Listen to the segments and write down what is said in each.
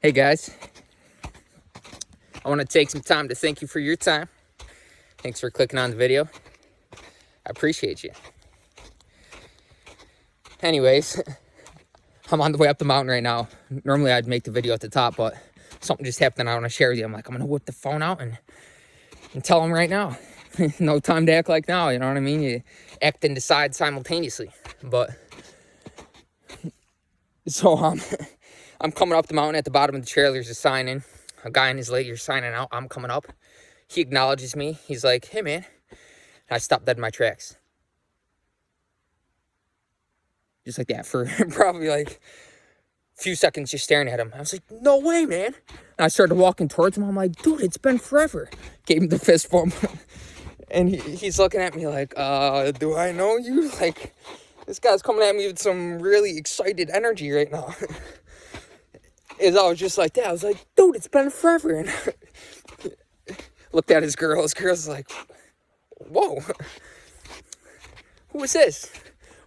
Hey guys, I want to take some time to thank you for your time. Thanks for clicking on the video. I appreciate you. Anyways, I'm on the way up the mountain right now. Normally I'd make the video at the top, but something just happened and I want to share with you. I'm going to whip the phone out and tell them right now. No time to act like now, you know what I mean? You act and decide simultaneously. But, so I'm coming up the mountain. At the bottom of the trail, there's a sign in. A guy and his lady are signing out. I'm coming up. He acknowledges me. He's like, hey, man. And I stopped dead in my tracks. Just like that for probably like a few seconds just staring at him. I was like, no way, man. And I started walking towards him. I'm like, dude, it's been forever. Gave him the fist bump. And he's looking at me like, do I know you? Like, this guy's coming at me with some really excited energy right now. As I was just like that, I was like, dude, it's been forever. And looked at his girl. His girl's like, whoa, who is this?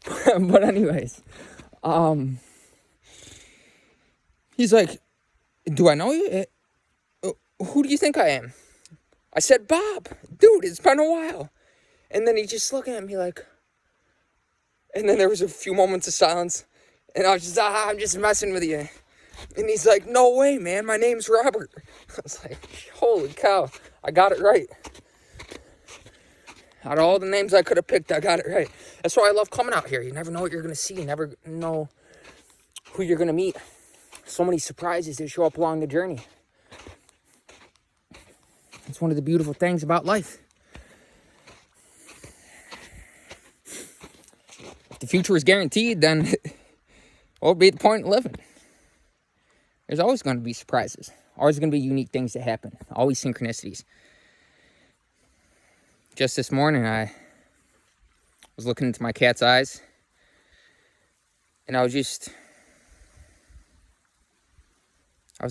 But anyways, he's like, do I know you? Who do you think I am? I said, Bob. Dude, it's been a while. And then he just looking at me like, and then there was a few moments of silence. And I was just, I'm just messing with you. And he's like, no way, man. My name's Robert. I was like, holy cow. I got it right. Out of all the names I could have picked, I got it right. That's why I love coming out here. You never know what you're going to see. You never know who you're going to meet. So many surprises that show up along the journey. It's one of the beautiful things about life. If the future is guaranteed, then what would be the point in living? There's always going to be surprises. Always going to be unique things that happen. Always synchronicities. Just this morning, I was looking into my cat's eyes. And I was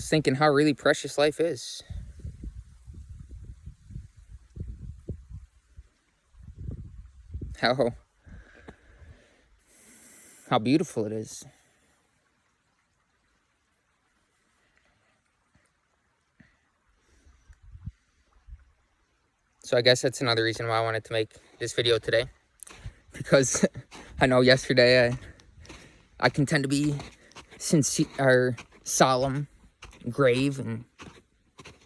thinking how really precious life is. How beautiful it is. So I guess that's another reason why I wanted to make this video today. Because I know yesterday I can tend to be sincere, or solemn, grave, and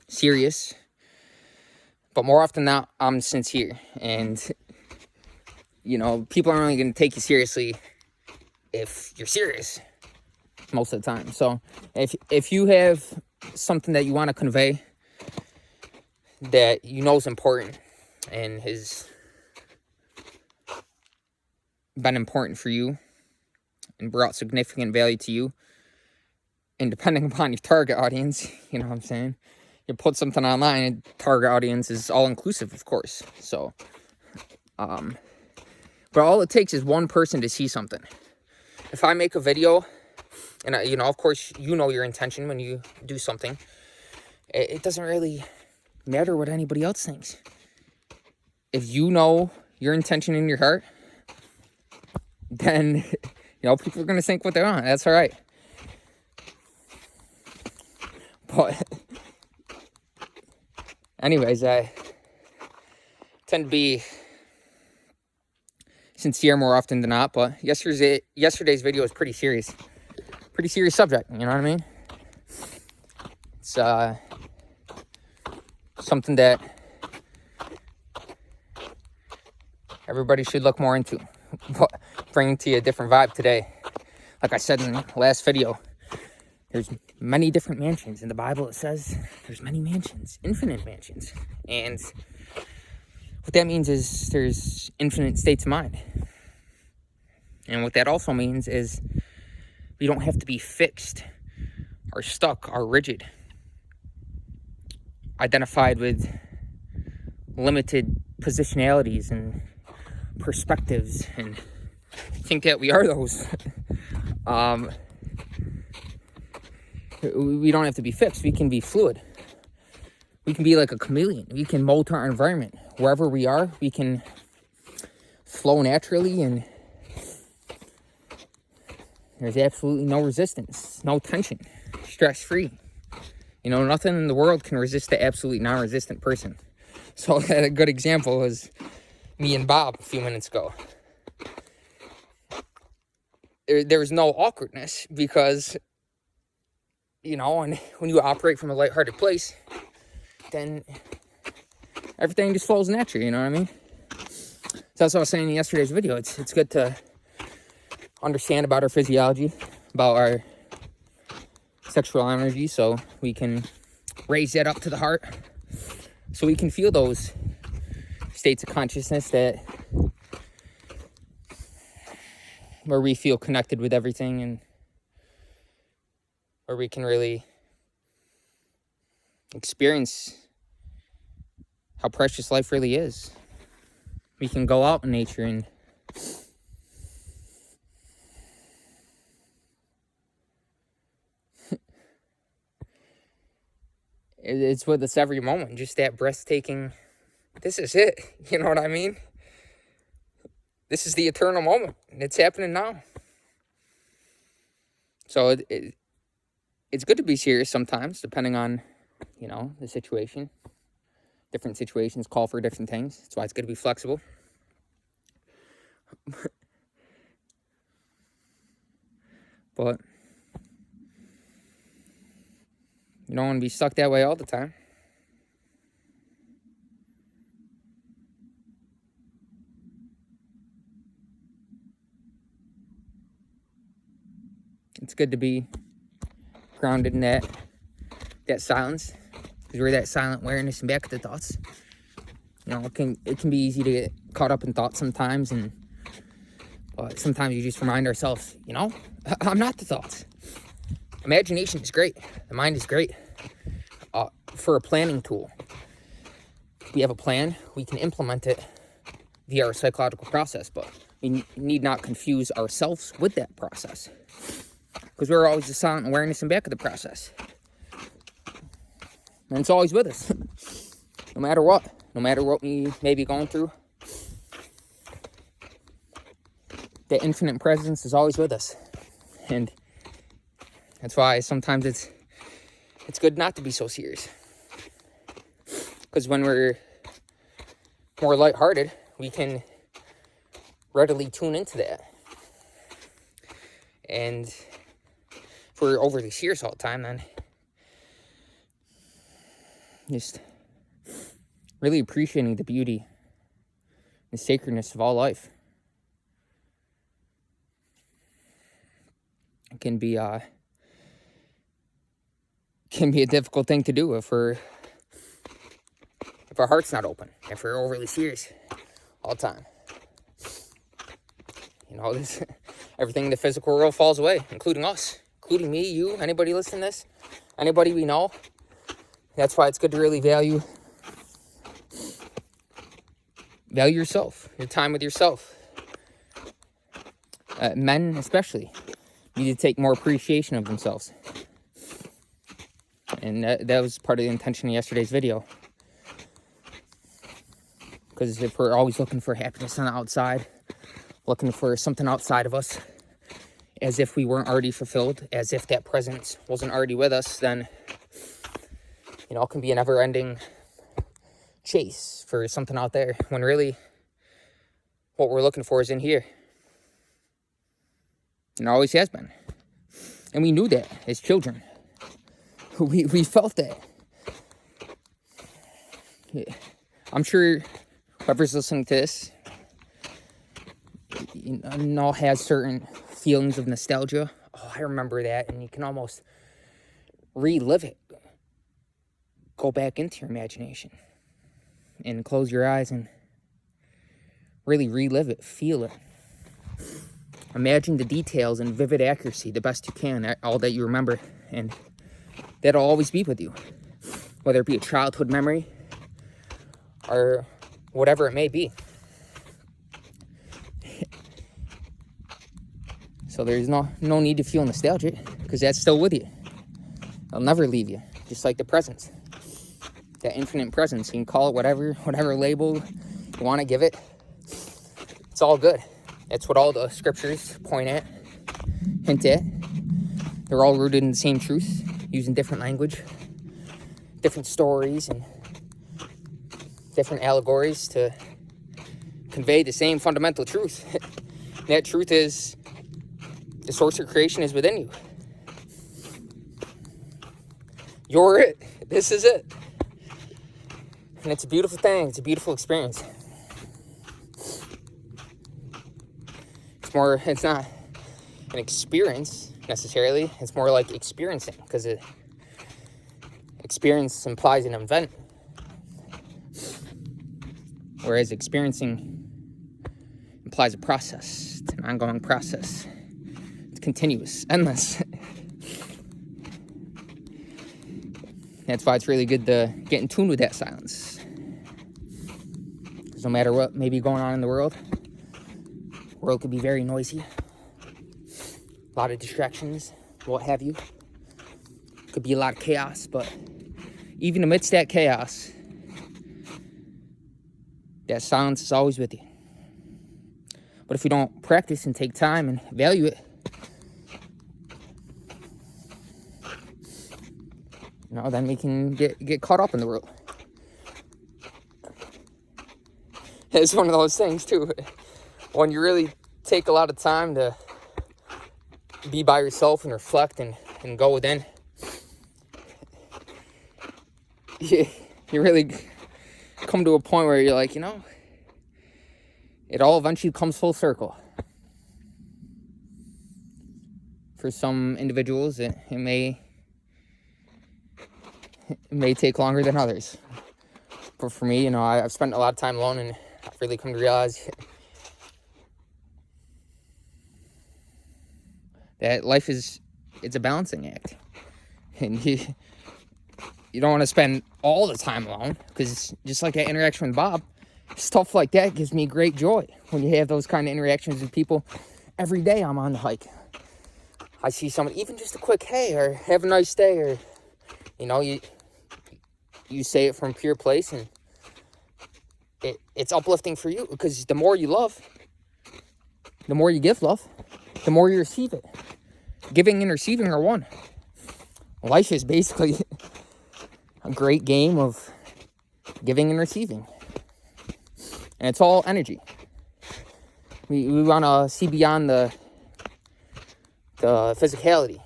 serious. But more often than not, I'm sincere. And, you know, people aren't really going to take you seriously if you're serious most of the time. So if you have something that you want to convey that you know is important and has been important for you and brought significant value to you, and depending upon your target audience, you know what I'm saying, you put something online, and target audience is all inclusive, of course. So but all it takes is one person to see something. If I make a video, and you know, of course, you know your intention when you do something, it doesn't really matter what anybody else thinks. If you know your intention in your heart, then, you know, people are going to think what they want. That's all right. But anyways, I tend to be sincere more often than not. But yesterday's video was pretty serious subject. You know what I mean? It's something that everybody should look more into. But bringing to you a different vibe today. Like I said in the last video, there's many different mansions. In the Bible, it says there's many mansions, infinite mansions. And what that means is there's infinite states of mind. And what that also means is we don't have to be fixed or stuck or rigid, identified with limited positionalities and perspectives, and think that we are those. We don't have to be fixed. We can be fluid. We can be like a chameleon. We can mold our environment. Wherever we are, we can flow naturally, and there's absolutely no resistance, no tension, stress-free. You know, nothing in the world can resist the absolute non-resistant person. So a good example is me and Bob a few minutes ago. There was no awkwardness because, you know, and when you operate from a lighthearted place, then everything just flows naturally, you know what I mean? So that's what I was saying in yesterday's video. It's good to understand about our physiology, about our sexual energy, so we can raise that up to the heart, so we can feel those states of consciousness where we feel connected with everything, and where we can really experience how precious life really is. We can go out in nature and it's with us every moment, just that breathtaking, this is it, you know what I mean? This is the eternal moment, and it's happening now. So it's good to be serious sometimes, depending on, you know, the situation. Different situations call for different things. That's why it's good to be flexible. But you don't want to be stuck that way all the time. It's good to be grounded in that silence, because we're that silent awareness and back at the thoughts. You know, it can be easy to get caught up in thoughts sometimes, and sometimes you just remind ourselves, you know, I'm not the thoughts. Imagination is great. The mind is great for a planning tool. If we have a plan, we can implement it via our psychological process, but we need not confuse ourselves with that process, because we're always the silent awareness in back of the process. And it's always with us, no matter what we may be going through. The infinite presence is always with us. And that's why sometimes it's good not to be so serious. Because when we're more lighthearted, we can readily tune into that. And if we're overly serious all the time, then just really appreciating the beauty and sacredness of all life. It can be a difficult thing to do if our heart's not open, if we're overly serious all the time. You know, everything in the physical world falls away, including us, including me, you, anybody listening to this, anybody we know. That's why it's good to really value yourself, your time with yourself. Men especially need to take more appreciation of themselves. And that was part of the intention of yesterday's video. Because if we're always looking for happiness on the outside, looking for something outside of us, as if we weren't already fulfilled, as if that presence wasn't already with us, then, you know, it can be a never-ending chase for something out there, when really what we're looking for is in here. And it always has been. And we knew that as children. We felt that. Yeah. I'm sure whoever's listening to this, you know, has certain feelings of nostalgia. Oh, I remember that. And you can almost relive it. Go back into your imagination and close your eyes and really relive it, feel it. Imagine the details in vivid accuracy, the best you can, all that you remember, and that'll always be with you, whether it be a childhood memory or whatever it may be. So there's no need to feel nostalgic, because that's still with you. It'll never leave you, just like the presence. That infinite presence, you can call it whatever label you want to give it. It's all good. That's what all the scriptures point at, hint at. They're all rooted in the same truth, using different language, different stories and different allegories to convey the same fundamental truth. That truth is the source of creation is within you. You're it. This is it. And it's a beautiful thing. It's a beautiful experience. It's not an experience necessarily. It's more like experiencing, because experience implies an event, whereas experiencing implies a process. It's an ongoing process. It's continuous, endless. That's why it's really good to get in tune with that silence. Because no matter what may be going on in the world could be very noisy. A lot of distractions, what have you. Could be a lot of chaos, but even amidst that chaos, that silence is always with you. But if we don't practice and take time and value it, then we can get caught up in the world. It's one of those things too. When you really take a lot of time to be by yourself and reflect and go within, you really come to a point where you're like, it all eventually comes full circle. For some individuals, it may take longer than others. But for me, I've spent a lot of time alone, and I've really come to realize that life it's a balancing act. And you don't want to spend all the time alone, because just like that interaction with Bob, stuff like that gives me great joy. When you have those kind of interactions with people, every day I'm on the hike, I see someone, even just a quick hey, or have a nice day, or you say it from pure place, and it's uplifting for you, because the more you love, the more you give love, the more you receive it. Giving and receiving are one. Life is basically a great game of giving and receiving. And it's all energy. We want to see beyond the physicality,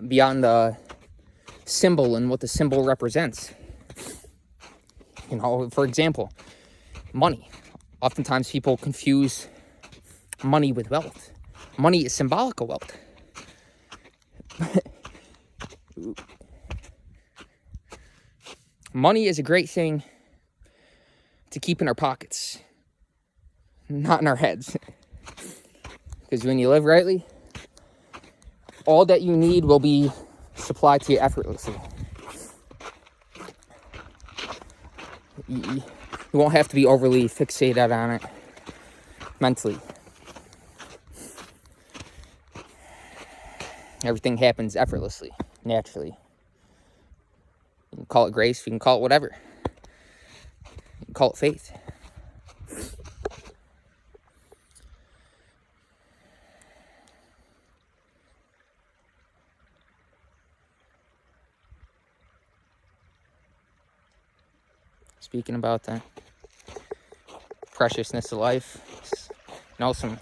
beyond the symbol and what the symbol represents. For example, money. Oftentimes people confuse money with wealth. Money is symbolic of wealth. Money is a great thing to keep in our pockets, not in our heads. Because when you live rightly, all that you need will be supplied to you effortlessly. You won't have to be overly fixated on it mentally. Everything happens effortlessly, naturally. You can call it grace, you can call it whatever. You can call it faith. Speaking about the preciousness of life, some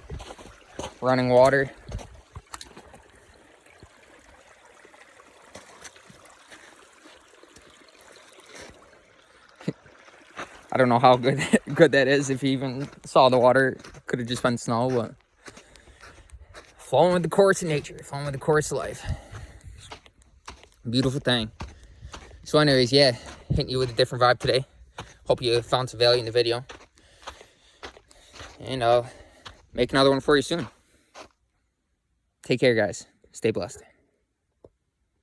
running water. I don't know how good that is. If you even saw the water, could have just been snow, but flowing with the course of nature, flowing with the course of life. Beautiful thing. So anyways, hitting you with a different vibe today. Hope you found some value in the video. And I'll make another one for you soon. Take care, guys. Stay blessed.